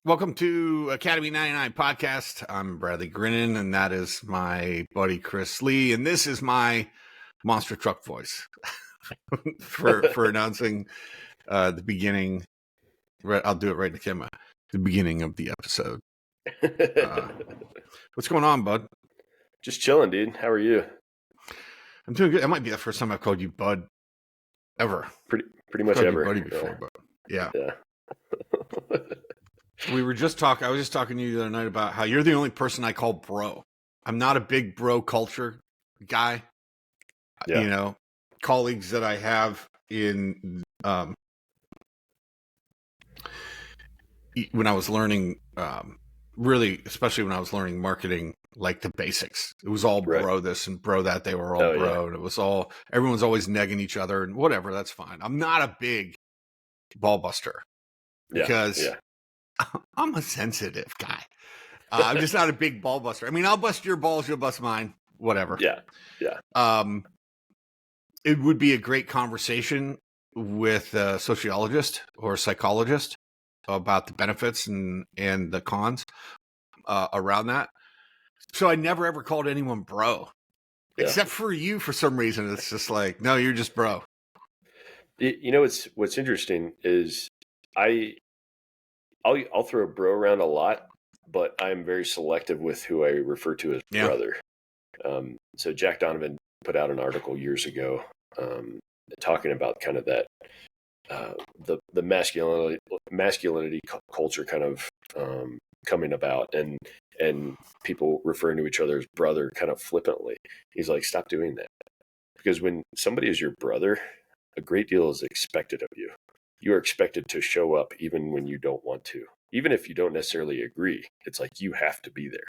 Welcome to Academy 99 podcast. I'm Bradley Grinnen, and that is my buddy Chris Lee, and this is my monster truck voice for announcing the beginning. I'll do it right in the camera. The beginning of the episode. What's going on, bud? Just chilling, dude. How are you? I'm doing good. It might be the first time I've called you bud ever. Pretty much ever. Buddy before, but yeah. Yeah. We were just talking. I was just talking to you the other night about how you're the only person I call bro. I'm not a big bro culture guy. Yeah. You know, colleagues that I have in when I was learning, really, especially when I was learning marketing, like the basics. It was all bro this and bro that. They were all bro, and it was all everyone's always negging each other and whatever. That's fine. I'm not a big ball buster because. Yeah. I'm a sensitive guy. I'm just not a big ball buster. I mean, I'll bust your balls, you'll bust mine, whatever. Yeah. It would be a great conversation with a sociologist or a psychologist about the benefits and the cons around that. So I never ever called anyone bro, except for you. For some reason, it's just like, no, you're just bro. You know, what's interesting is I'll throw bro around a lot, but I'm very selective with who I refer to as brother. So Jack Donovan put out an article years ago talking about kind of that the masculinity culture kind of coming about and people referring to each other as brother kind of flippantly. He's like, stop doing that, because when somebody is your brother, a great deal is expected of you. You are expected to show up even when you don't want to. Even if you don't necessarily agree, it's like you have to be there.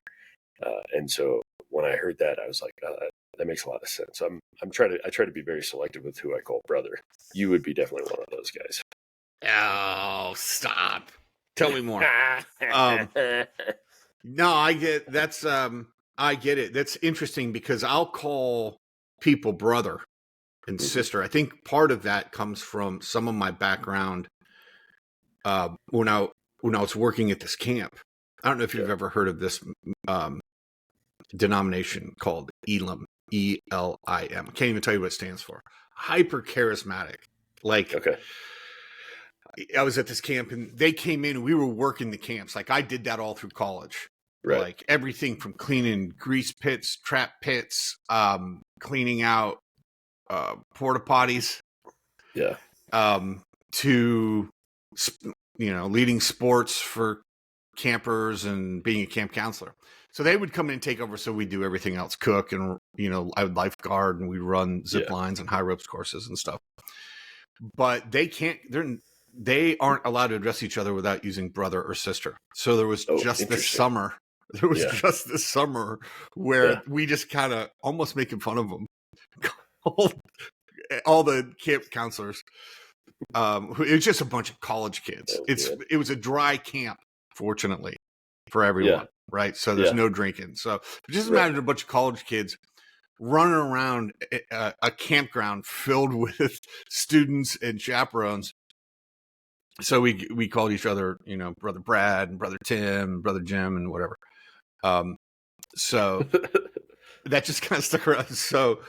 And so when I heard that, I was like, that makes a lot of sense. I try to be very selective with who I call brother. You would be definitely one of those guys. Oh, stop. Tell me more. No, I get that's I get it. That's interesting because I'll call people brother and sister. I think part of that comes from some of my background when I was working at this camp. I don't know if you've ever heard of this denomination called ELIM, E-L-I-M. I can't even tell you what it stands for. Hyper charismatic. Like, I was at this camp and they came in and we were working the camps. Like, I did that all through college. Right. Like everything from cleaning grease pits, trap pits, cleaning out porta potties, to leading sports for campers and being a camp counselor. So they would come in and take over, so we do everything else, cook, and I would lifeguard, and we run zip lines and high ropes courses and stuff. But they aren't allowed to address each other without using brother or sister. So there was just this summer. There was just this summer where we just kind of almost making fun of them. All the camp counselors. It was just a bunch of college kids. It was a dry camp, fortunately, for everyone, right? So there's no drinking. So just imagine a bunch of college kids running around a campground filled with students and chaperones. So we called each other, Brother Brad and Brother Tim and Brother Jim and whatever. So that just kind of stuck around. So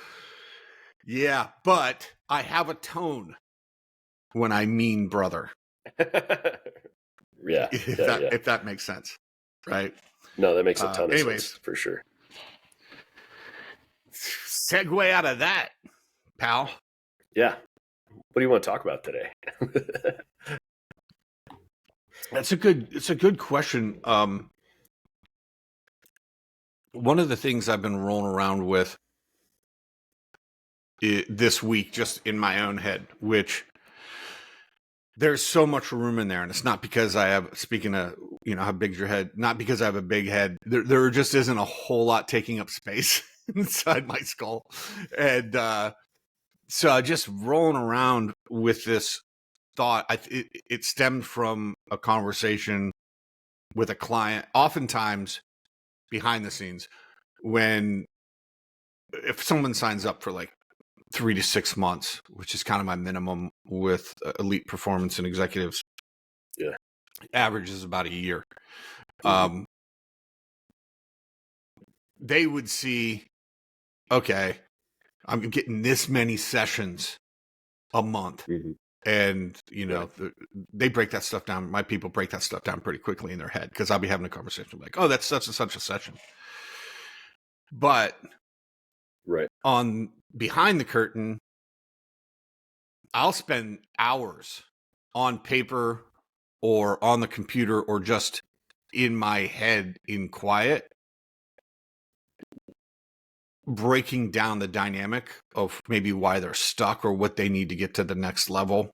yeah, but I have a tone when I mean brother. If that makes sense, right? No, that makes a ton of sense for sure. Segue out of that, pal. Yeah. What do you want to talk about today? It's a good question. One of the things I've been rolling around with this week, just in my own head, which there's so much room in there, and it's not because I have, speaking of, how big's your head, not because I have a big head. There just isn't a whole lot taking up space inside my skull. And so I just rolling around with this thought. It stemmed from a conversation with a client, oftentimes behind the scenes, if someone signs up for like 3 to 6 months, which is kind of my minimum with elite performance and executives. Average is about a year. Mm-hmm. They would see, okay, I'm getting this many sessions a month. Mm-hmm. And, Right. they break that stuff down. My people break that stuff down pretty quickly in their head because I'll be having a conversation like, oh, that's such and such a session. But Right. on behind the curtain, I'll spend hours on paper or on the computer or just in my head in quiet, breaking down the dynamic of maybe why they're stuck or what they need to get to the next level,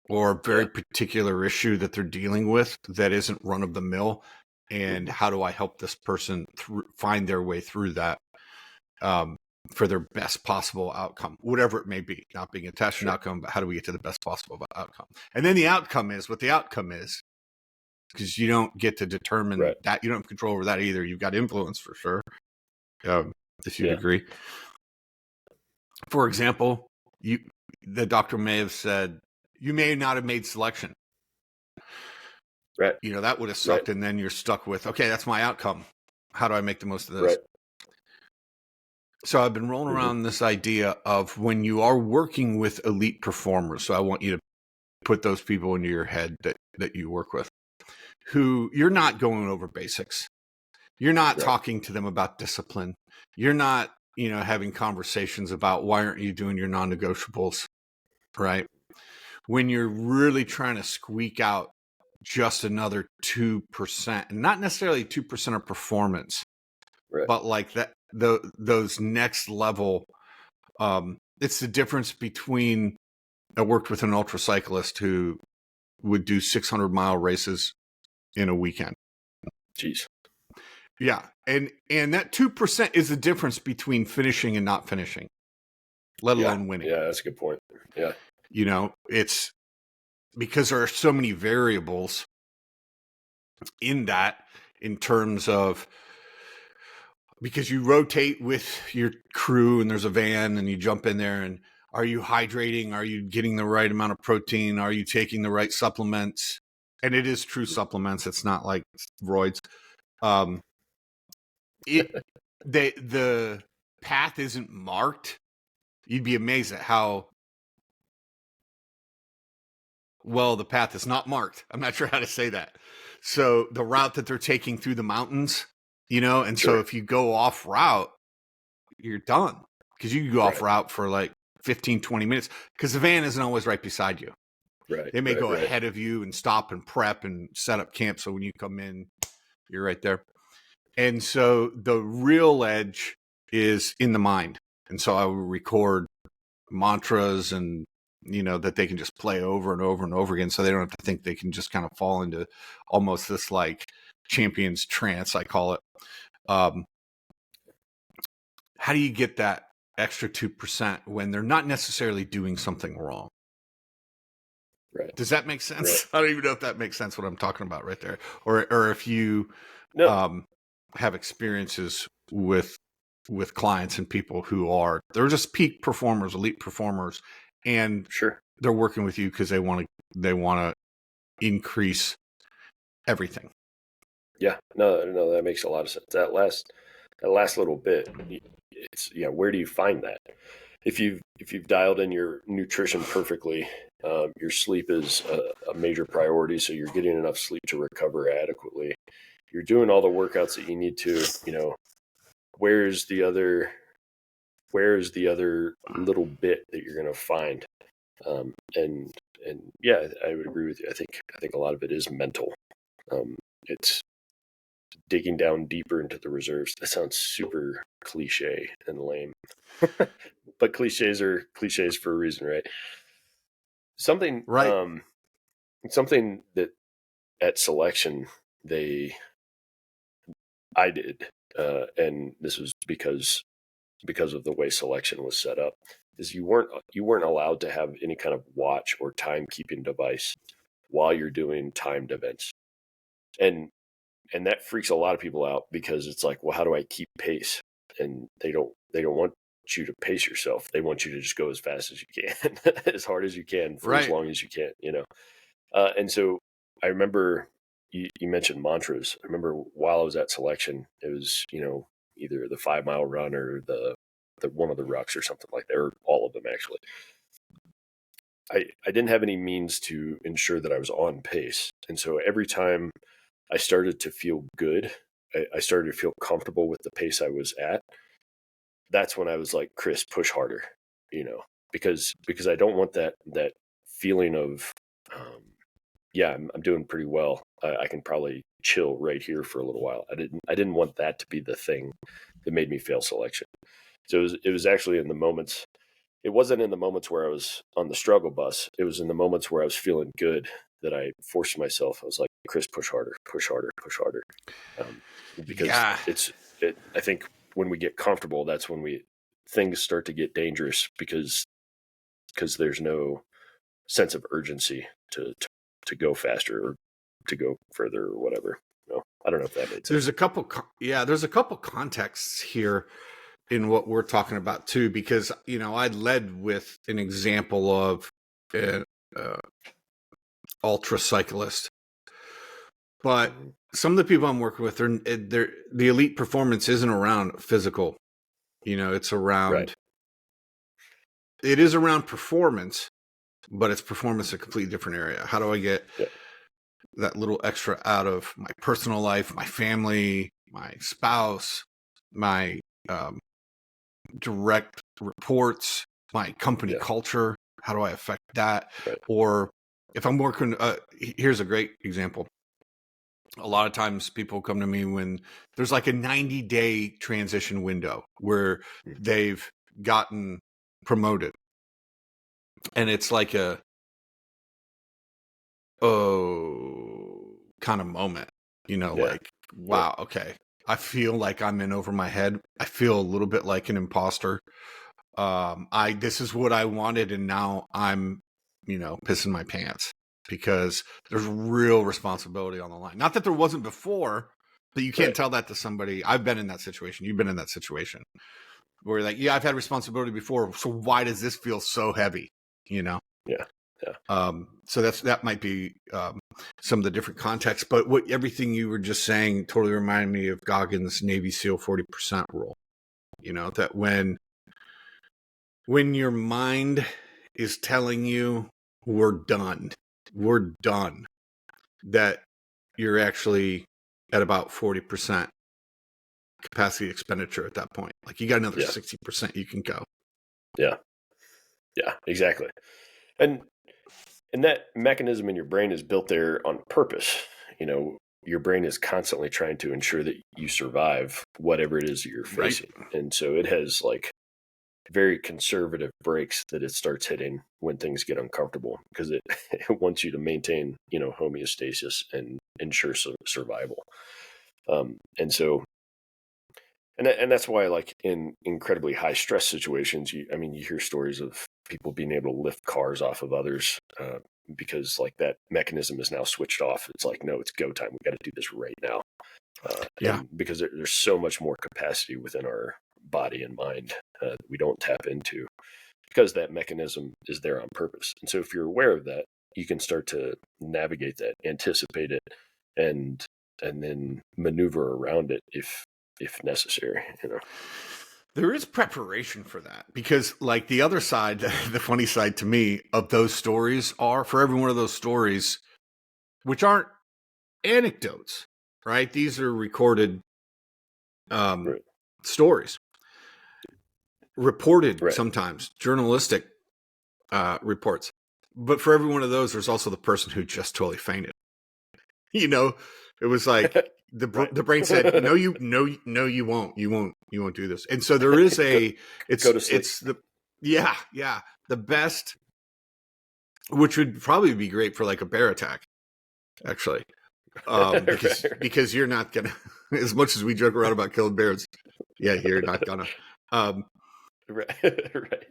or a very particular issue that they're dealing with that isn't run of the mill, and how do I help this person find their way through that for their best possible outcome, whatever it may be, not being attached to an outcome, but how do we get to the best possible outcome? And then the outcome is what the outcome is, because you don't get to determine that. You don't have control over that either. You've got influence for sure, if you'd agree. For example, the doctor may have said, you may not have made selection. Right. That would have sucked. And then you're stuck with, okay, that's my outcome. How do I make the most of this? Right. So I've been rolling around this idea of when you are working with elite performers. So I want you to put those people into your head that you work with, who you're not going over basics. You're not talking to them about discipline. You're not, having conversations about why aren't you doing your non-negotiables, right? When you're really trying to squeak out just another 2%, and not necessarily 2% of performance, but like that, those next level. It's the difference between, I worked with an ultra cyclist who would do 600-mile races in a weekend. Jeez. Yeah. And that 2% is the difference between finishing and not finishing, let alone winning. Yeah, that's a good point. Yeah. It's because there are so many variables in that, in terms of, because you rotate with your crew and there's a van and you jump in there, and are you hydrating? Are you getting the right amount of protein? Are you taking the right supplements? And it is true supplements. It's not like roids. The path isn't marked. You'd be amazed at how well the path is not marked. I'm not sure how to say that. So the route that they're taking through the mountains, and so if you go off route, you're done, because you can go off route for like 15, 20 minutes, because the van isn't always right beside you. Right. They may go ahead of you and stop and prep and set up camp. So when you come in, you're right there. And so the real edge is in the mind. And so I will record mantras and, that they can just play over and over and over again. So they don't have to think, they can just kind of fall into almost this like champion's trance, I call it. How do you get that extra 2% when they're not necessarily doing something wrong? Right. Does that make sense? Right. I don't even know if that makes sense, what I'm talking about right there. Or if you have experiences with clients and people who they're just peak performers, elite performers, and they're working with you because they want to increase everything. Yeah, no, that makes a lot of sense. That last little bit, it's where do you find that? If you've dialed in your nutrition perfectly, your sleep is a major priority, so you're getting enough sleep to recover adequately. You're doing all the workouts that you need to. Where's the other little bit that you're going to find? And yeah, I would agree with you. I think a lot of it is mental. It's digging down deeper into the reserves. That sounds super cliche and lame, but cliches are cliches for a reason, right? Something that at selection I did, and this was because of the way selection was set up, is you weren't allowed to have any kind of watch or timekeeping device while you're doing timed events, and that freaks a lot of people out, because it's like, well, how do I keep pace? And they don't want you to pace yourself. They want you to just go as fast as you can, as hard as you can, for as long as you can, And so I remember you mentioned mantras. I remember while I was at selection, it was, either the 5 mile run or the one of the rucks or something like that, or all of them actually. I didn't have any means to ensure that I was on pace. And so every time I started to feel good, I started to feel comfortable with the pace I was at. That's when I was like, Chris, push harder, because I don't want that feeling of, yeah, I'm doing pretty well. I can probably chill right here for a little while. I didn't want that to be the thing that made me fail selection. So it was actually in the moments. It wasn't in the moments where I was on the struggle bus. It was in the moments where I was feeling good that I forced myself. I was like, Chris, push harder, push harder, push harder. Because Yeah. I think when we get comfortable, that's when things start to get dangerous because there's no sense of urgency to go faster or to go further or whatever. No, I don't know if that made sense. There's a couple contexts here in what we're talking about too, because I led with an example of an ultra cyclist, but some of the people I'm working with, they're the elite performance isn't around physical. It's around. Right. It is around performance, but it's performance in a completely different area. How do I get that little extra out of my personal life, my family, my spouse, my direct reports, my company culture? How do I affect that? Right. Or if I'm working, here's a great example. A lot of times people come to me when there's like a 90-day transition window where they've gotten promoted. And it's like a, kind of moment, like, wow, okay. I feel like I'm in over my head. I feel a little bit like an imposter. This is what I wanted, and now I'm, pissing my pants because there's real responsibility on the line. Not that there wasn't before, but you can't tell that to somebody. I've been in that situation. You've been in that situation where you're like, yeah, I've had responsibility before. So why does this feel so heavy? Yeah. So that might be some of the different contexts, but everything you were just saying totally reminded me of Goggins' Navy SEAL 40% rule. That when your mind is telling you we're done, that you're actually at about 40% capacity expenditure at that point. Like you got another 60% you can go. Yeah, exactly. And that mechanism in your brain is built there on purpose. Your brain is constantly trying to ensure that you survive whatever it is that you're facing. Right. And so it has like very conservative brakes that it starts hitting when things get uncomfortable because it wants you to maintain, homeostasis and ensure survival. And so, and that's why, like in incredibly high stress situations, you hear stories of people being able to lift cars off of others because like that mechanism is now switched off. It's like, no, it's go time. We got to do this right now. Because there's so much more capacity within our body and mind that we don't tap into because that mechanism is there on purpose. And so if you're aware of that, you can start to navigate that, anticipate it, and then maneuver around it if necessary. There is preparation for that because like the other side, the funny side to me of those stories are for every one of those stories, which aren't anecdotes, right? These are recorded stories, reported sometimes, journalistic reports. But for every one of those, there's also the person who just totally fainted. It was like the brain said, "No, you won't. You won't do this." And so there is the best, which would probably be great for like a bear attack, actually, because you're not gonna, as much as we joke around about killing bears, you're not gonna, right.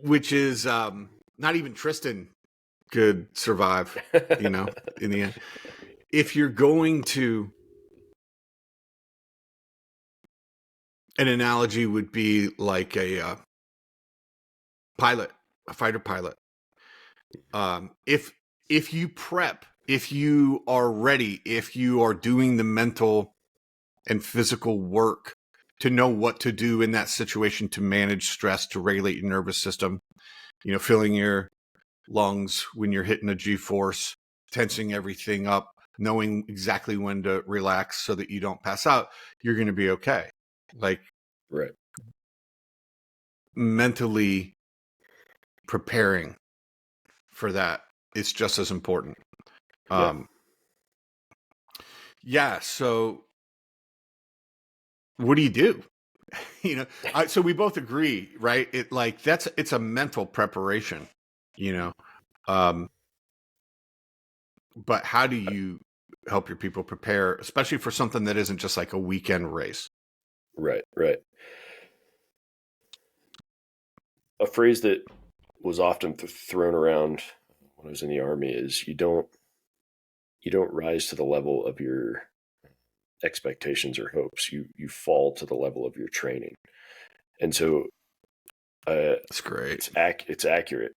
Which is not even Tristan could survive, in the end. If you're going to, an analogy would be like a pilot, a fighter pilot. If you prep if you are ready, if you are doing the mental and physical work to know what to do in that situation to manage stress, to regulate your nervous system, filling your lungs when you're hitting a G-force, tensing everything up, knowing exactly when to relax so that you don't pass out, you're going to be okay. Like, right. Mentally preparing for that is just as important. So what do you do? So we both agree, right? It's a mental preparation, but how do you help your people prepare, especially for something that isn't just like a weekend race? Right. A phrase that was often thrown around when I was in the Army is you don't rise to the level of your expectations or hopes. You fall to the level of your training. And so That's great. It's accurate,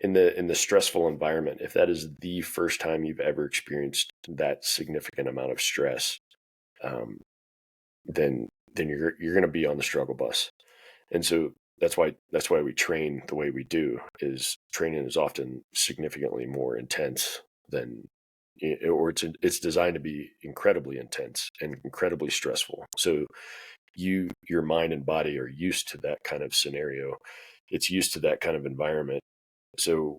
in the stressful environment. If that is the first time you've ever experienced that significant amount of stress, then you're going to be on the struggle bus. And so that's why we train the way we do. Is training is often significantly more intense than, or it's designed to be incredibly intense and incredibly stressful. So your mind and body are used to that kind of scenario. It's used to that kind of environment. So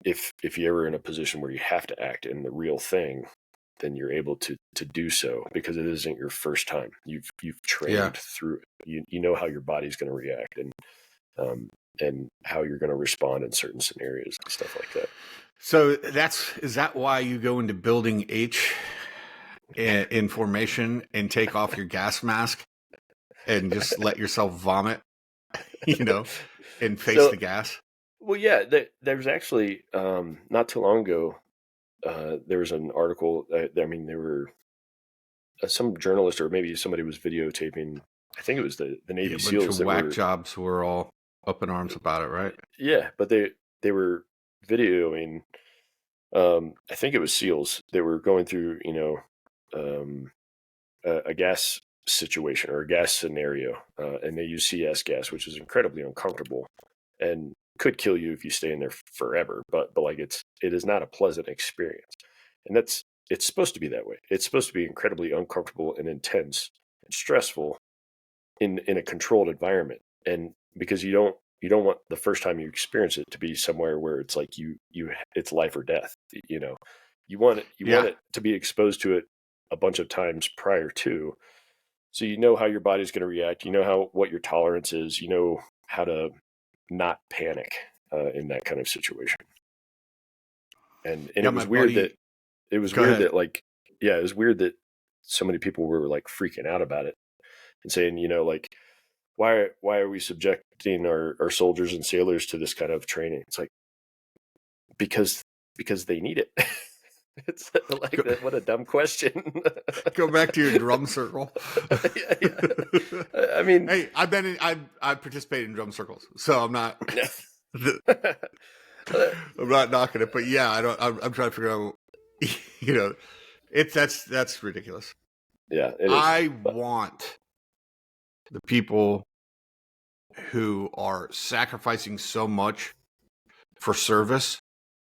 if you're ever in a position where you have to act in the real thing, then you're able to do so because it isn't your first time. You've trained through it. You know how your body's going to react and how you're going to respond in certain scenarios and stuff like that. So is that why you go into building H in formation and take off your gas mask and just let yourself vomit, and face the gas? Well, yeah, there's actually not too long ago, there was an article. There were some journalist or maybe somebody was videotaping. I think it was the Navy SEALs. A bunch of whack jobs were all up in arms about it, right? Yeah, but they were videoing. I think it was SEALs. They were going through, a gas situation or a gas scenario, and they use CS gas, which is incredibly uncomfortable and could kill you if you stay in there forever. But like it is not a pleasant experience, and it's supposed to be that way. It's supposed to be incredibly uncomfortable and intense and stressful in a controlled environment, and because you don't want the first time you experience it to be somewhere where it's like it's life or death. You want it to be exposed to it a bunch of times prior to, so you know how your body's going to react. You know what your tolerance is. You know how to not panic in that kind of situation. And it was weird that it was weird that so many people were like freaking out about it and saying, like, why are we subjecting our soldiers and sailors to this kind of training? It's like, because they need it. It's like, what a dumb question. Go back to your drum circle. Yeah. I mean, hey, I've participated in drum circles, so I'm not I'm not knocking it, but yeah, I'm trying to figure out, that's ridiculous. Yeah, it is. I want the people who are sacrificing so much for service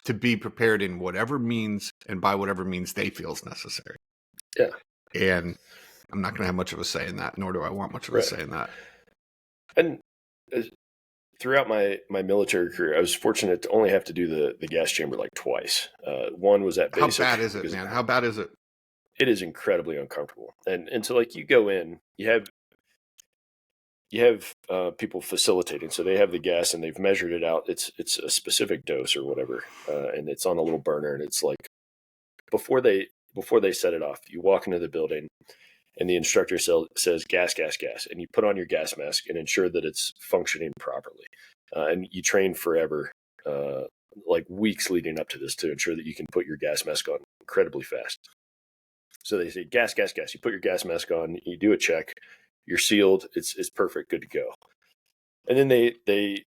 to be prepared in whatever means and by whatever means they feel is necessary. Yeah. And I'm not going to have much of a say in that, nor do I want much of a say in that. And throughout my military career, I was fortunate to only have to do the gas chamber like twice. One was at basic. How bad is it, man? How bad is it? It is incredibly uncomfortable. And so like you go in, you have people facilitating, so they have the gas and they've measured it out. It's a specific dose or whatever, and it's on a little burner. And it's like before they set it off, you walk into the building, and the instructor says gas, gas, gas, and you put on your gas mask and ensure that it's functioning properly. And you train forever, like weeks leading up to this, to ensure that you can put your gas mask on incredibly fast. So they say gas, gas, gas. You put your gas mask on, you do a check. You're sealed. It's perfect, good to go. And then they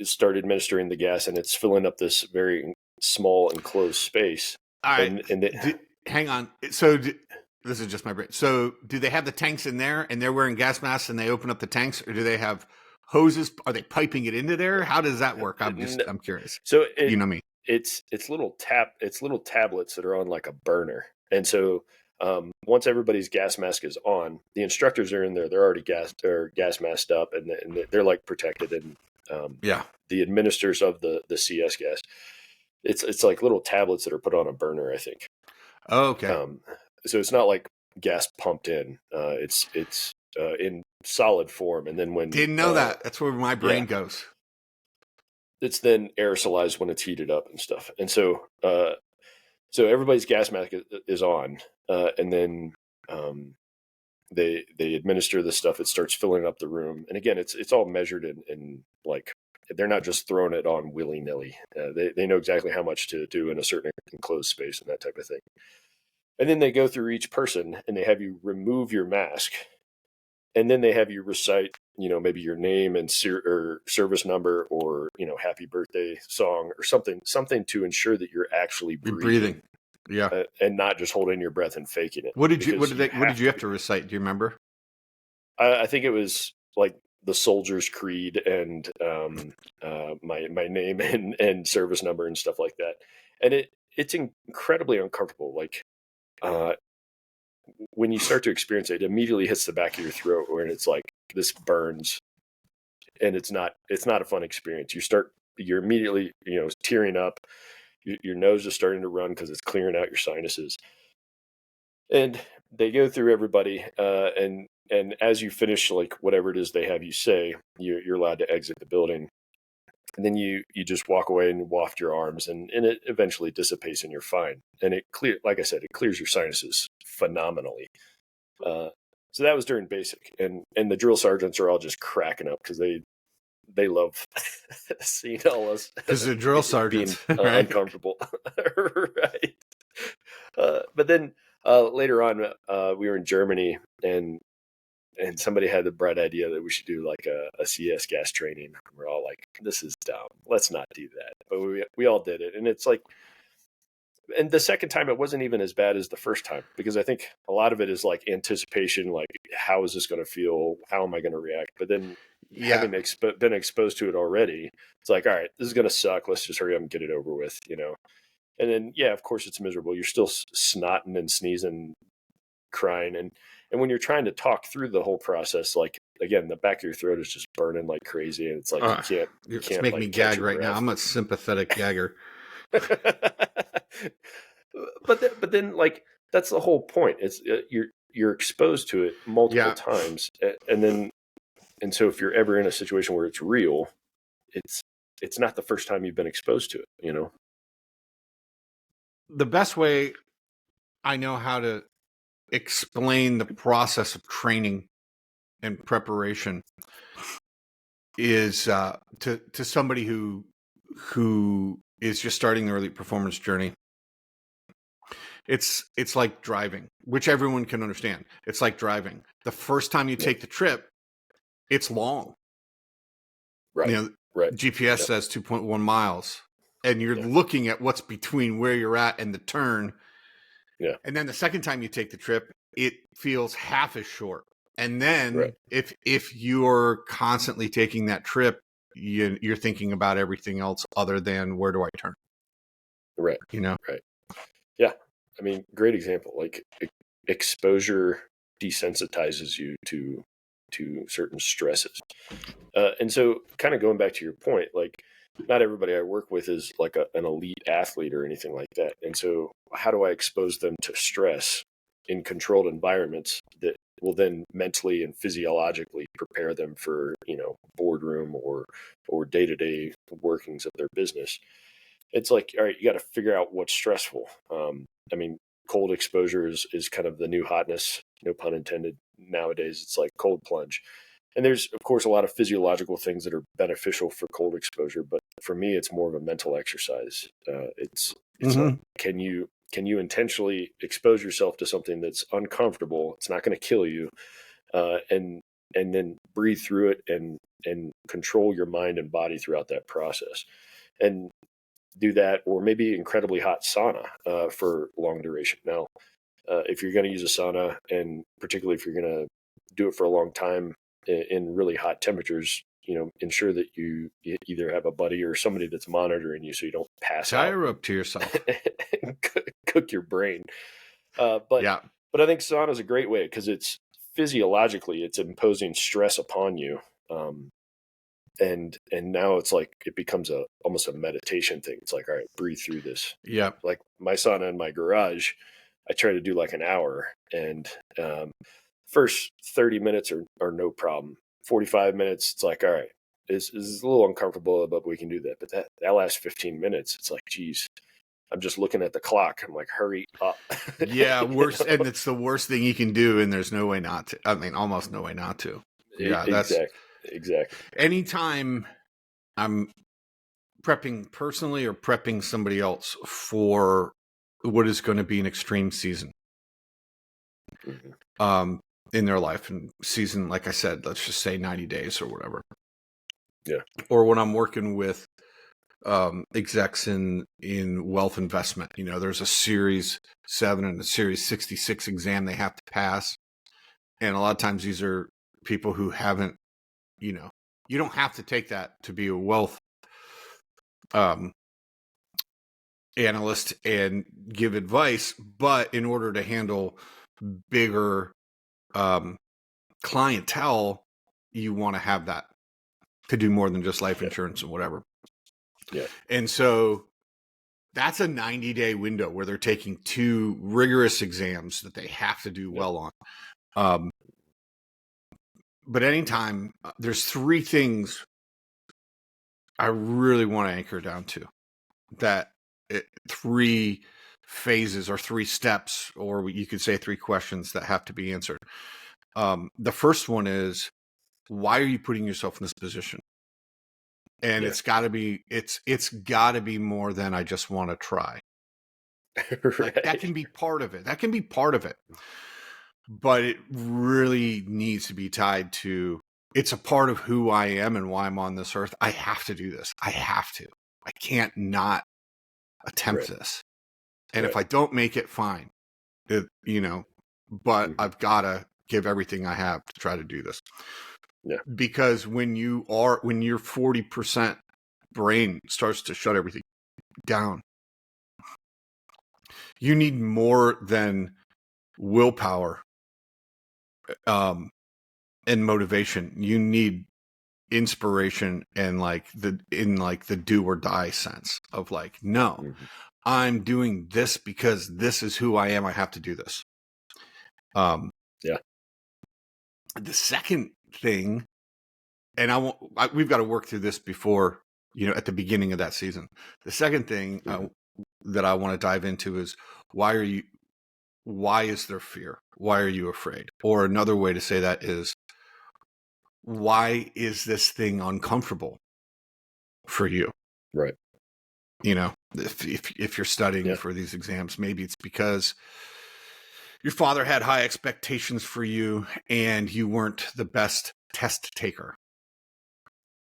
start administering the gas, and it's filling up this very small enclosed space. All right. And hang on. So this is just my brain. So do they have the tanks in there and they're wearing gas masks and they open up the tanks, or do they have hoses? Are they piping it into there? How does that work? I'm curious. So you know me. It's little tablets that are on like a burner. And so once everybody's gas mask is on, the instructors are in there. They're already gas masked up, and they're like protected. And the administrators of the CS gas, it's like little tablets that are put on a burner, I think. Oh, okay. So it's not like gas pumped in. It's in solid form, and then when didn't know that. That's where my brain goes. It's then aerosolized when it's heated up and stuff. And so everybody's gas mask is on, and then they administer the stuff. It starts filling up the room, and again, it's all measured in like, they're not just throwing it on willy nilly. They know exactly how much to do in a certain enclosed space and that type of thing. And then they go through each person and they have you remove your mask, and then they have you recite, maybe your name and or service number, or, happy birthday song or something to ensure that you're actually breathing. Yeah. And not just holding your breath and faking it. What did you have to recite? Do you remember? I think it was like the Soldier's Creed and my name and service number and stuff like that. And it's incredibly uncomfortable. Like, when you start to experience it, it immediately hits the back of your throat, where it's like, this burns, and it's not a fun experience. You're immediately, tearing up. Your nose is starting to run because it's clearing out your sinuses. And they go through everybody, and as you finish, like, whatever it is they have you say, you're allowed to exit the building. And then you just walk away and waft your arms, and it eventually dissipates and you're fine. And like I said, it clears your sinuses phenomenally. So that was during basic, and the drill sergeants are all just cracking up because they love seeing all us, because the drill sergeants being right? Uncomfortable, right? But then later on, we were in Germany, and somebody had the bright idea that we should do like a CS gas training. We're all like, this is dumb. Let's not do that. But we all did it. And it's like, and the second time, it wasn't even as bad as the first time, because I think a lot of it is like anticipation, like, how is this going to feel? How am I going to react? But then having been exposed to it already, it's like, all right, this is going to suck. Let's just hurry up and get it over with, And then, of course it's miserable. You're still snotting and sneezing, crying. And when you're trying to talk through the whole process, like, again, the back of your throat is just burning like crazy. And it's like, you can't make like, me gag right now. I'm a sympathetic gagger. But then, like, that's the whole point. It's you're exposed to it multiple times. And so if you're ever in a situation where it's real, it's not the first time you've been exposed to it, The best way I know how to explain the process of training and preparation is to somebody who is just starting their elite performance journey. It's like driving, which everyone can understand. It's like driving. The first time you take the trip, it's long. Right. GPS says 2.1 miles, and you're looking at what's between where you're at and the turn. Yeah. And then the second time you take the trip, it feels half as short. And then if you're constantly taking that trip, you're thinking about everything else other than, where do I turn? Right. Right. Yeah. I mean, great example. Like, exposure desensitizes you to certain stresses. And so, kind of going back to your point, like, not everybody I work with is like an elite athlete or anything like that. And so, how do I expose them to stress in controlled environments that will then mentally and physiologically prepare them for, boardroom or day-to-day workings of their business? It's like, all right, you got to figure out what's stressful. I mean, cold exposure is kind of the new hotness, no pun intended. Nowadays, it's like cold plunge. And there's, of course, a lot of physiological things that are beneficial for cold exposure, but for me, it's more of a mental exercise. It's like, can you intentionally expose yourself to something that's uncomfortable? It's not going to kill you, and then breathe through it and control your mind and body throughout that process. And do that, or maybe incredibly hot sauna for long duration. Now, if you're going to use a sauna, and particularly if you're going to do it for a long time in really hot temperatures, ensure that you either have a buddy or somebody that's monitoring you so you don't pass Tie out. her up to yourself. And cook your brain. But I think sauna is a great way because it's physiologically, it's imposing stress upon you. And now it's like it becomes almost a meditation thing. It's like, all right, breathe through this. Yeah. Like my sauna in my garage, I try to do like an hour, and first 30 minutes are no problem. 45 minutes, it's like, all right, this is a little uncomfortable, but we can do that. But that last 15 minutes, it's like, geez, I'm just looking at the clock. I'm like, hurry up. Yeah, worse, and it's the worst thing you can do, and there's no way not to. I mean, almost no way not to. Yeah, exactly. Anytime I'm prepping personally or prepping somebody else for what is going to be an extreme season, in their life, and season, like I said, let's just say 90 days or whatever. Yeah. Or when I'm working with execs in wealth investment, there's a series 7 and a series 66 exam they have to pass, and a lot of times these are people who haven't, you don't have to take that to be a wealth analyst and give advice, but in order to handle bigger clientele, you want to have that to do more than just life insurance and whatever. Yeah. And so that's a 90-day window where they're taking 2 rigorous exams that they have to do well on. But anytime, there's 3 things I really want to anchor down to, that 3 phases or 3 steps, or you could say 3 questions that have to be answered. The first one is, why are you putting yourself in this position? And it's got to be more than I just want to try. Right. Like, that can be part of it. But it really needs to be tied to, it's a part of who I am and why I'm on this earth. I have to do this. I can't not attempt this. And if I don't make it, fine. But I've got to give everything I have to try to do this. Yeah. Because when your 40% brain starts to shut everything down, you need more than willpower and motivation. You need inspiration and the do or die sense of like, no, I'm doing this because this is who I am. I have to do this. The second thing, and we've got to work through this before, at the beginning of that season. The second thing that I want to dive into is, why is there fear? Why are you afraid? Or another way to say that is, why is this thing uncomfortable for you? Right. If you're studying for these exams, maybe it's because your father had high expectations for you and you weren't the best test taker.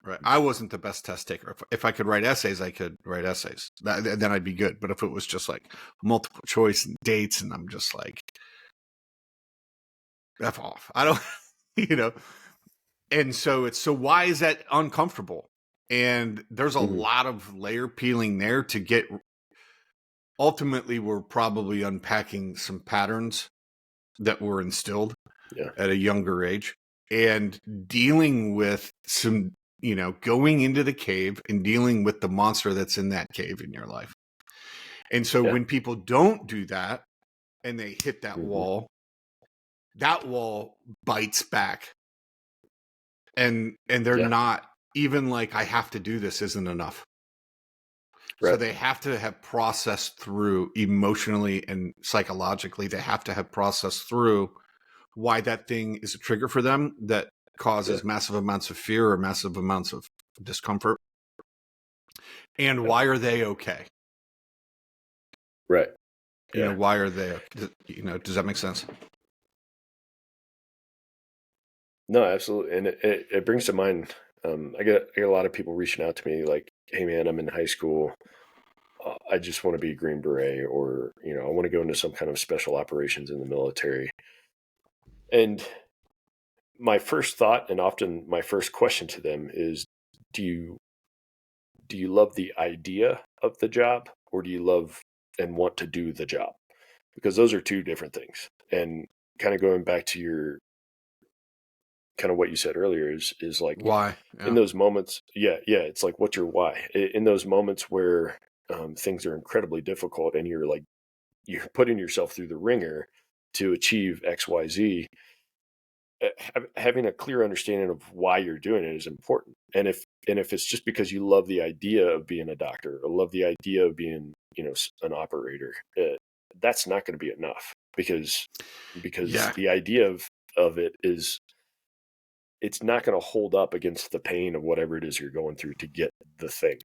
Right. I wasn't the best test taker. If I could write essays, I could write essays. Then I'd be good. But if it was just like multiple choice and dates, and I'm just like, F off. I don't, And so why is that uncomfortable? And there's a lot of layer peeling there to get. Ultimately, we're probably unpacking some patterns that were instilled at a younger age, and dealing with some, going into the cave and dealing with the monster that's in that cave in your life. And so when people don't do that and they hit that wall bites back, and they're not even like, I have to do this isn't enough. Right. So they have to have processed through emotionally and psychologically. They have to have processed through why that thing is a trigger for them that causes massive amounts of fear or massive amounts of discomfort. And why are they okay? Right. Why are they, does that make sense? No, absolutely. And it brings to mind, I get a lot of people reaching out to me like, hey man, I'm in high school. I just want to be a Green Beret, or, I want to go into some kind of special operations in the military. And my first thought, and often my first question to them is, do you love the idea of the job, or do you love and want to do the job? Because those are two different things. And kind of going back to your kind of what you said earlier is like, Why? Yeah. in those moments, it's like, what's your why? In those moments where things are incredibly difficult and you're putting yourself through the ringer to achieve XYZ, having a clear understanding of why you're doing it is important. And if it's just because you love the idea of being a doctor, or love the idea of being, an operator, that's not going to be enough, because the idea of it is, it's not going to hold up against the pain of whatever it is you're going through to get the thing.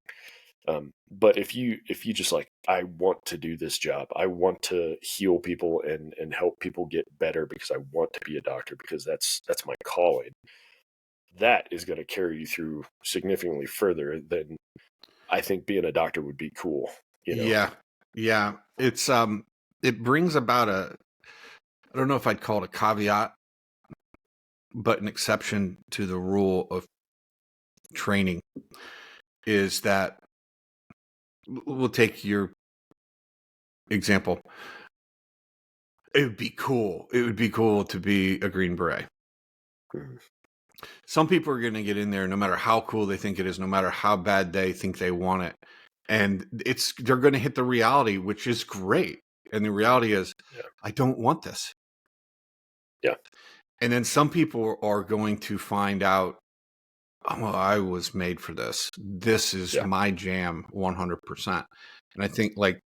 But if you just like, I want to do this job, I want to heal people and help people get better because I want to be a doctor, because that's my calling, that is going to carry you through significantly further than I think being a doctor would be cool. Yeah. It's it brings about I don't know if I'd call it a caveat, but an exception to the rule of training, is that, we'll take your example. It would be cool. It would be cool to be a Green Beret. Mhm. Some people are going to get in there no matter how cool they think it is, no matter how bad they think they want it. And they're going to hit the reality, which is great. And the reality is, I don't want this. Yeah. And then some people are going to find out, oh, well, I was made for this. This is my jam 100%. And I think, like,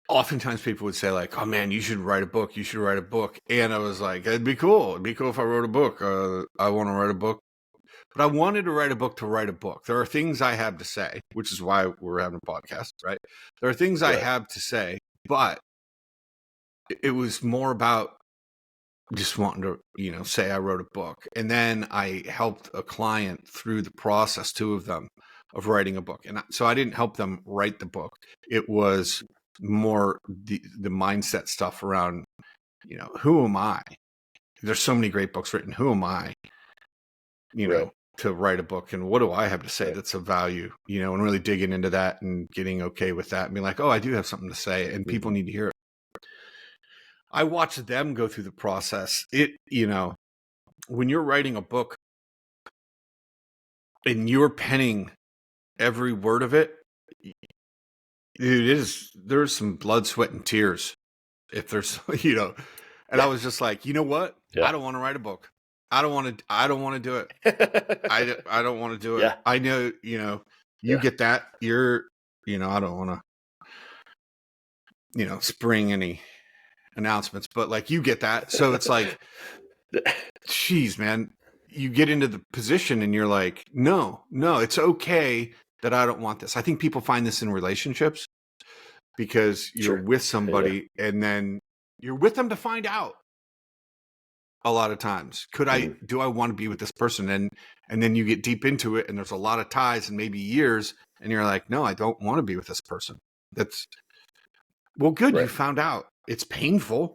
oftentimes people would say, like, oh man, you should write a book. You should write a book. And I was like, it'd be cool. It'd be cool if I wrote a book. I want to write a book. But I wanted to write a book to write a book. There are things I have to say, which is why we're having a podcast, right? There are things I have to say, but it was more about just wanting to, say I wrote a book. And then I helped a client through the process, two of them, of writing a book. And so I didn't help them write the book. It was more the mindset stuff around, who am I? There's so many great books written. Who am I, to write a book? And what do I have to say that's of value, and really digging into that and getting okay with that and being like, oh, I do have something to say and people need to hear it. I watched them go through the process. When you're writing a book and you're penning every word of it, there's some blood, sweat, and tears. If there's, and I was just like, you know what? I don't want to write a book. I don't want to do it. I don't want to do it. Yeah. I know, you get that. You're, I don't want to, spring any announcements, but like, you get that. So it's like, geez, man, you get into the position and you're like, no, it's okay that I don't want this. I think people find this in relationships, because you're with somebody and then you're with them to find out. A lot of times, do I want to be with this person? And then you get deep into it and there's a lot of ties and maybe years and you're like, no, I don't want to be with this person. That's, well, good. You found out. It's painful.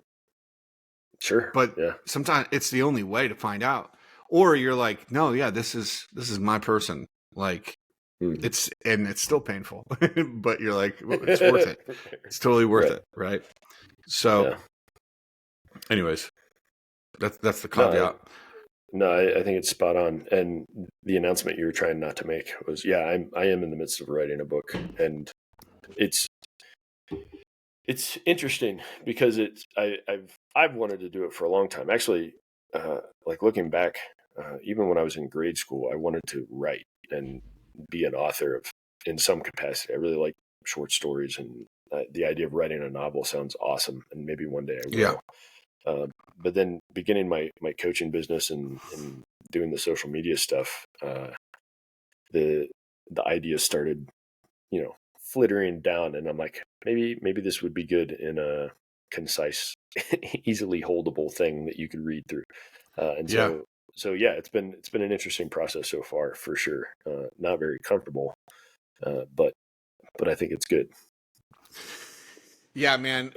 Sure. But sometimes it's the only way to find out. Or you're like, no, this is my person. Like, it's still painful, but you're like, well, it's worth it. It's totally worth it. Right. So anyways, that's the caveat. No, I think it's spot on. And the announcement you were trying not to make was, I am in the midst of writing a book, and it's interesting because I've wanted to do it for a long time. Actually, like looking back, even when I was in grade school, I wanted to write and be an author in some capacity. I really like short stories, and the idea of writing a novel sounds awesome. And maybe one day I will. Yeah. But then beginning my coaching business and doing the social media stuff, the idea started, flittering down, and I'm like, maybe this would be good in a concise, easily holdable thing that you could read through. So it's been an interesting process so far, for sure. Not very comfortable, But I think it's good. Yeah, man.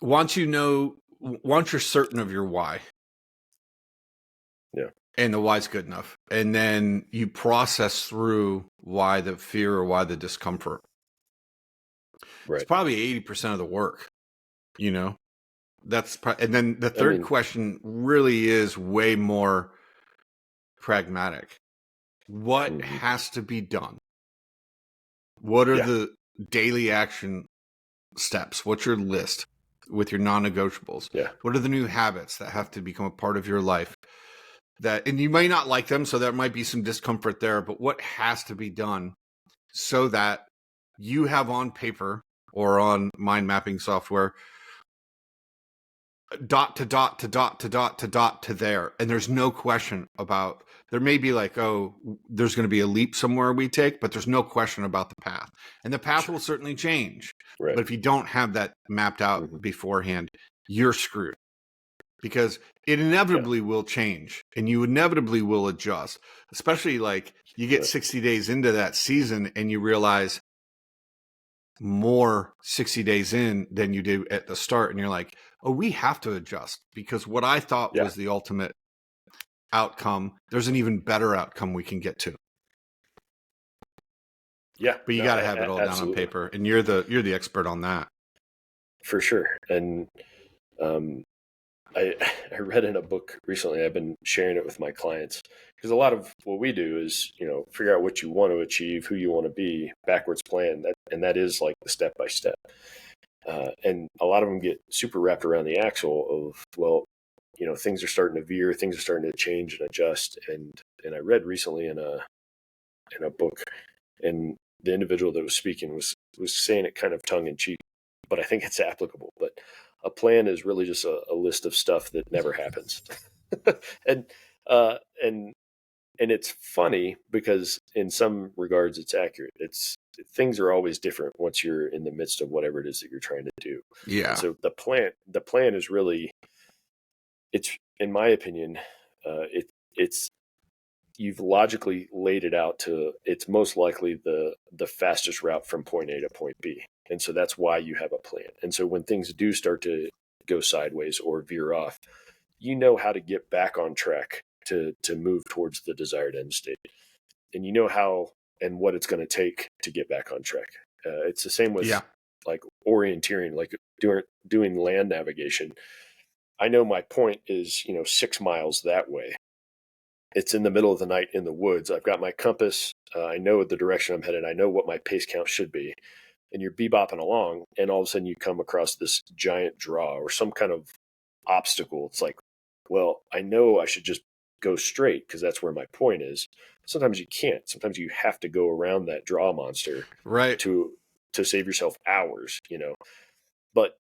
Once you're certain of your why, Yeah, and the why's good enough, and then you process through why the fear or why the discomfort. It's right. probably 80% of the work. And then the third question really is way more pragmatic. What has to be done? What are the daily action steps? What's your list with your non-negotiables? Yeah. What are the new habits that have to become a part of your life? And you may not like them, so there might be some discomfort there, but what has to be done so that you have on paper or on mind mapping software dot to dot to dot to dot to dot to there, and there's no question about. There may be like, oh, there's going to be a leap somewhere we take, but there's no question about the path, and the path will certainly change. Right. But if you don't have that mapped out beforehand, you're screwed, because it inevitably will change, and you inevitably will adjust. Especially like you get 60 days into that season, and you realize more 60 days in than you did at the start, and you're like, oh, we have to adjust, because what I thought was the ultimate outcome, there's an even better outcome we can get to. Yeah, but you got to have it all down on paper, and you're the expert on that for sure. And I read in a book recently, I've been sharing it with my clients, because a lot of what we do is, figure out what you want to achieve, who you want to be, backwards plan, and that is like the step by step. And a lot of them get super wrapped around the axle of, well, things are starting to veer, things are starting to change and adjust. And I read recently in a book, and the individual that was speaking was saying it kind of tongue in cheek, but I think it's applicable. But a plan is really just a list of stuff that never happens. and it's funny because in some regards it's accurate. Things are always different once you're in the midst of whatever it is that you're trying to do. Yeah. And so the plan is really, it's, in my opinion, it's you've logically laid it out to, it's most likely the fastest route from point A to point B. And so that's why you have a plan. And so when things do start to go sideways or veer off, you know how to get back on track to move towards the desired end state. And you know how and what it's going to take to get back on track. It's the same with like orienteering, like doing land navigation. I know my point is, 6 miles that way. It's in the middle of the night in the woods. I've got my compass. I know the direction I'm headed. I know what my pace count should be. And you're bebopping along, and all of a sudden you come across this giant draw or some kind of obstacle. It's like, well, I know I should just go straight because that's where my point is. Sometimes you can't. Sometimes you have to go around that draw monster, right, to save yourself hours, But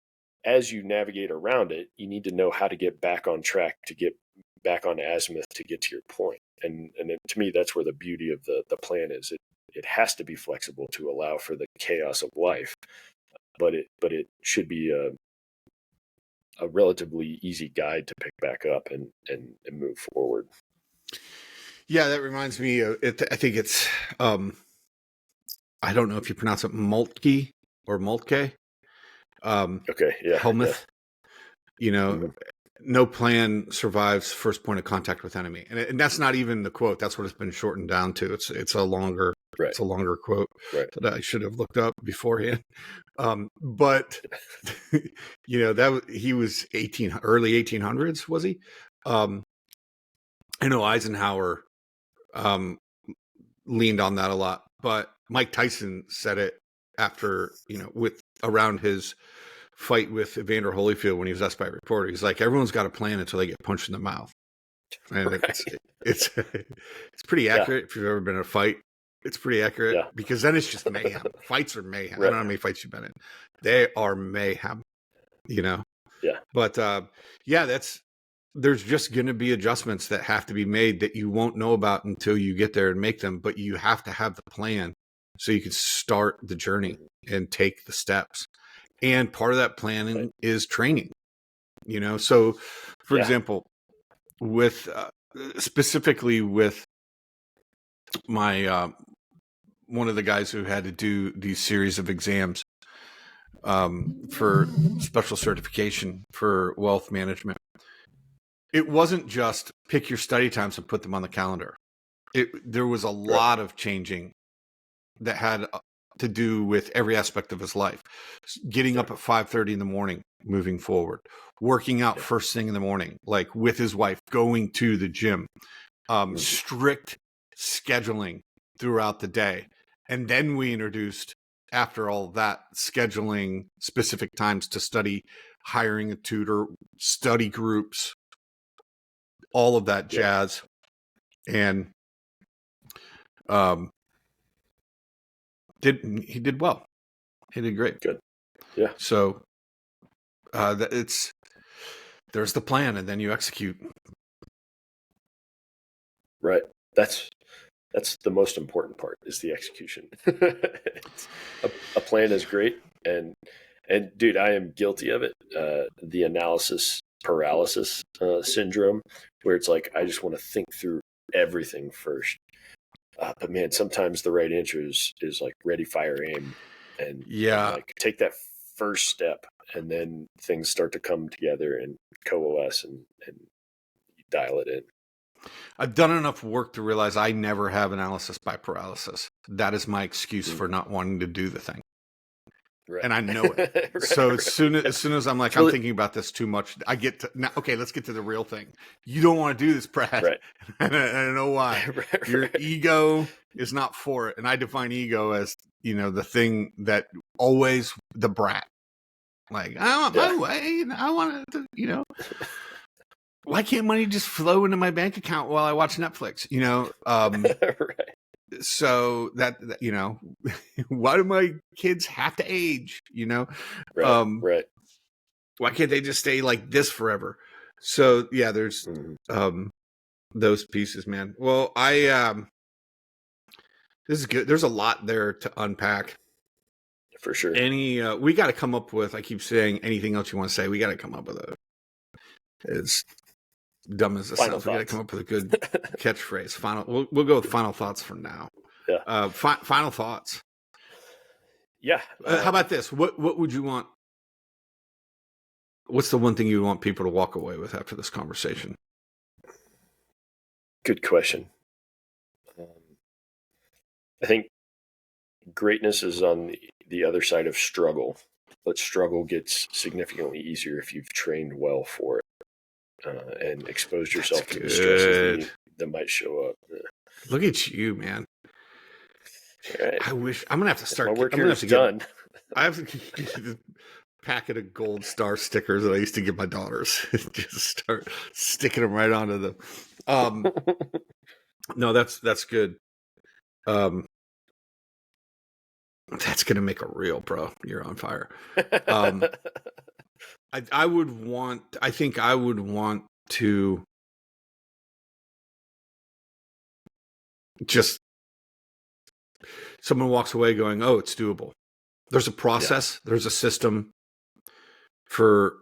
as you navigate around it, you need to know how to get back on track, to get back on azimuth, to get to your point. And to me, that's where the beauty of the plan is. It has to be flexible to allow for the chaos of life, but it should be a relatively easy guide to pick back up and move forward. Yeah, that reminds me of it. I think it's I don't know if you pronounce it Moltke or Moltke. Okay, yeah. Helmuth. No plan survives first point of contact with enemy, and that's not even the quote. That's what it's been shortened down to. It's a longer It's a longer quote that I should have looked up beforehand. But that he was early 1800s, was he? I know Eisenhower leaned on that a lot, but Mike Tyson said it after, with around his fight with Evander Holyfield when he was asked by a reporter. He's like, everyone's got a plan until they get punched in the mouth. And it's pretty accurate. If you've ever been in a fight, it's pretty accurate, because then it's just mayhem. Fights are mayhem. I don't know how many fights you've been in. They are mayhem, Yeah. But there's just going to be adjustments that have to be made that you won't know about until you get there and make them. But you have to have the plan so you can start the journey and take the steps. And part of that planning is training, So, for example, with specifically with my one of the guys who had to do these series of exams for special certification for wealth management. It wasn't just pick your study times and put them on the calendar. There was a lot of changing that had to do with every aspect of his life. Getting up at 5:30 in the morning, moving forward, working out first thing in the morning, like with his wife, going to the gym, strict scheduling throughout the day. And then we introduced, after all that, scheduling specific times to study, hiring a tutor, study groups, all of that jazz. And he did well. He did great. Good. Yeah. So there's the plan, and then you execute. Right. That's the most important part, is the execution. A plan is great, and dude, I am guilty of it. The analysis paralysis syndrome, where it's like I just want to think through everything first. But man, sometimes the right answer is like ready, fire, aim, and like take that first step, and then things start to come together and coalesce, and you dial it in. I've done enough work to realize I never have analysis by paralysis. That is my excuse for not wanting to do the thing. Right. And I know it. So as soon as I'm like, I'm thinking about this too much, I get to, now, okay, let's get to the real thing. You don't want to do this, Brad. Right. And I know why. Your ego is not for it. And I define ego as, the thing that always the brat. Like, I want my way. I want to, why can't money just flow into my bank account while I watch Netflix? Right. So that why do my kids have to age? Right. Why can't they just stay like this forever? So yeah, there's those pieces, man. Well, this is good. There's a lot there to unpack. For sure. We got to come up with. I keep saying anything else you want to say. We got to come up with it's dumb as it sounds. We got to come up with a good catchphrase. We'll go with final thoughts for now. Yeah. Final thoughts. Yeah. How about this? What would you want? What's the one thing you want people to walk away with after this conversation? Good question. I think greatness is on the other side of struggle, but struggle gets significantly easier if you've trained well for it. And exposed yourself to the stresses that might show up. Look at you, man. Right. I wish I'm gonna have to start. My work here is done. I have to get a packet of gold star stickers that I used to give my daughters. Just start sticking them right onto them. No, that's good. That's gonna make a reel, bro. You're on fire. I think I would want to just someone walks away going, oh, it's doable. There's a process. Yeah. There's a system for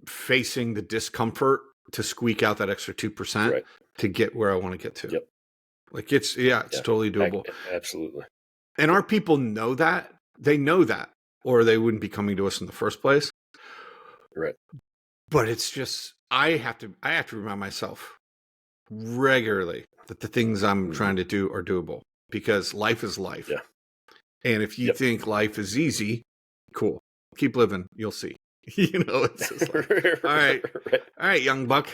facing the discomfort to squeak out that extra 2% to get where I want to get to. Yep. Like it's totally doable. Absolutely. And our people know that. They know that, or they wouldn't be coming to us in the first place. Right. But it's just I have to remind myself regularly that the things I'm trying to do are doable, because life is life. Yeah. And if you think life is easy, cool. Keep living, you'll see. It's just like, all right, young buck.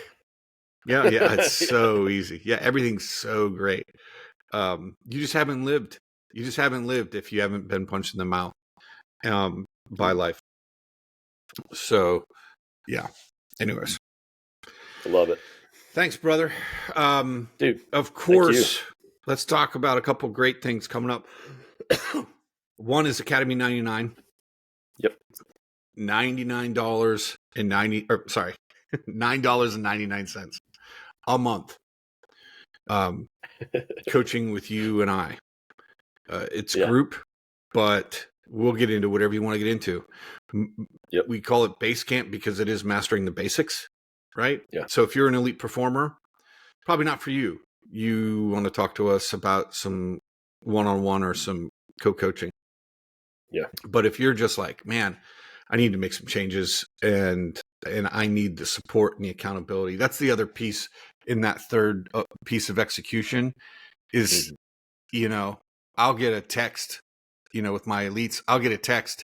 Yeah, it's so easy. Yeah, everything's so great. You just haven't lived. You just haven't lived if you haven't been punched in the mouth by life. So, yeah. Anyways. I love it. Thanks, brother. Dude, of course, let's talk about a couple great things coming up. One is Academy 99. Yep. $9.99 a month. Coaching with you and I. It's group, but we'll get into whatever you want to get into. Yep. We call it base camp because it is mastering the basics, right? Yeah. So if you're an elite performer, probably not for you. You want to talk to us about some one-on-one or some co-coaching. Yeah. But if you're just like, man, I need to make some changes and I need the support and the accountability. That's the other piece in that third piece of execution is, I'll get a text, with my elites, I'll get a text.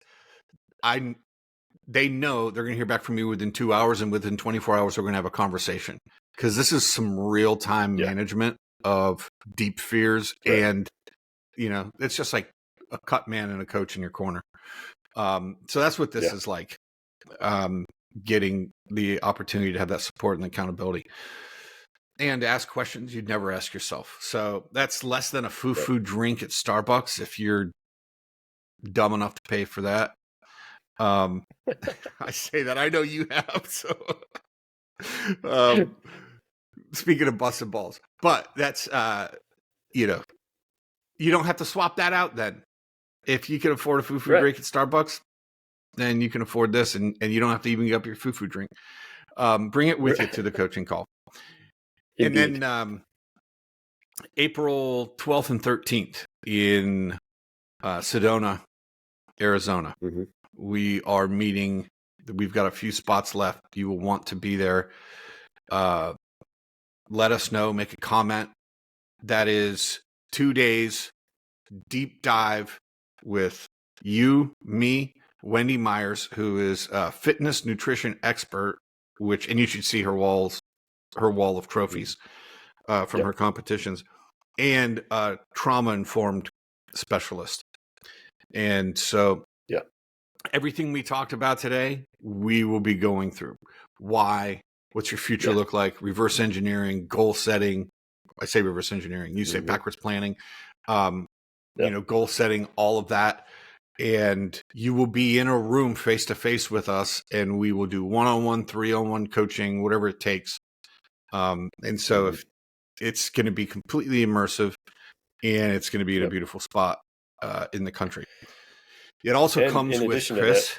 They know they're going to hear back from me within 2 hours, and within 24 hours, we're going to have a conversation, because this is some real time management of deep fears. Right. And, it's just like a cut man and a coach in your corner. So that's what this is like, getting the opportunity to have that support and accountability and to ask questions you'd never ask yourself. So that's less than a foo-foo drink at Starbucks if you're dumb enough to pay for that. I say that, I know you have. So, speaking of busted balls, but that's, you don't have to swap that out then. If you can afford a foo-foo drink at Starbucks, then you can afford this, and you don't have to even get up your foo-foo drink. Bring it with you to the coaching call. Indeed. And then April 12th and 13th in Sedona, Arizona. Mm-hmm. We are meeting. We've got a few spots left. You will want to be there. Let us know. Make a comment. That is 2 days, deep dive with you, me, Wendy Myers, who is a fitness nutrition expert, and you should see her wall of trophies from her competitions, and a trauma-informed specialist. And so everything we talked about today, we will be going through. Why? What's your future look like? Reverse engineering, goal setting. I say reverse engineering. You say backwards planning. Goal setting, all of that. And you will be in a room face to face with us, and we will do 1-on-1, 3-on-1 coaching, whatever it takes. And so if it's going to be completely immersive, and it's going to be in a beautiful spot in the country. It also comes with Chris.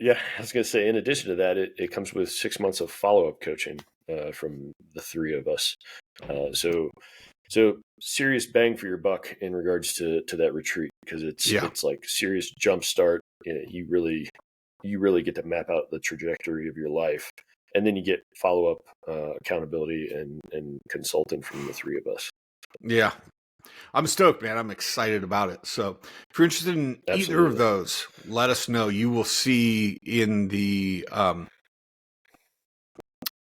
I was going to say, in addition to that, it comes with 6 months of follow-up coaching from the three of us. So serious bang for your buck in regards to that retreat, because it's like serious jump start. You really get to map out the trajectory of your life, and then you get follow-up accountability and consulting from the three of us. Yeah. I'm stoked, man. I'm excited about it. So if you're interested in either of those, let us know. You will see in the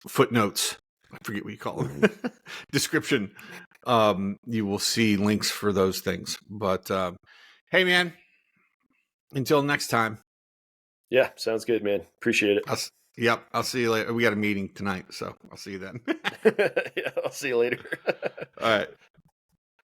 footnotes, I forget what you call them, description, you will see links for those things. But hey, man, until next time. Yeah, sounds good, man. Appreciate it. I'll see you later. We got a meeting tonight, so I'll see you then. I'll see you later. All right.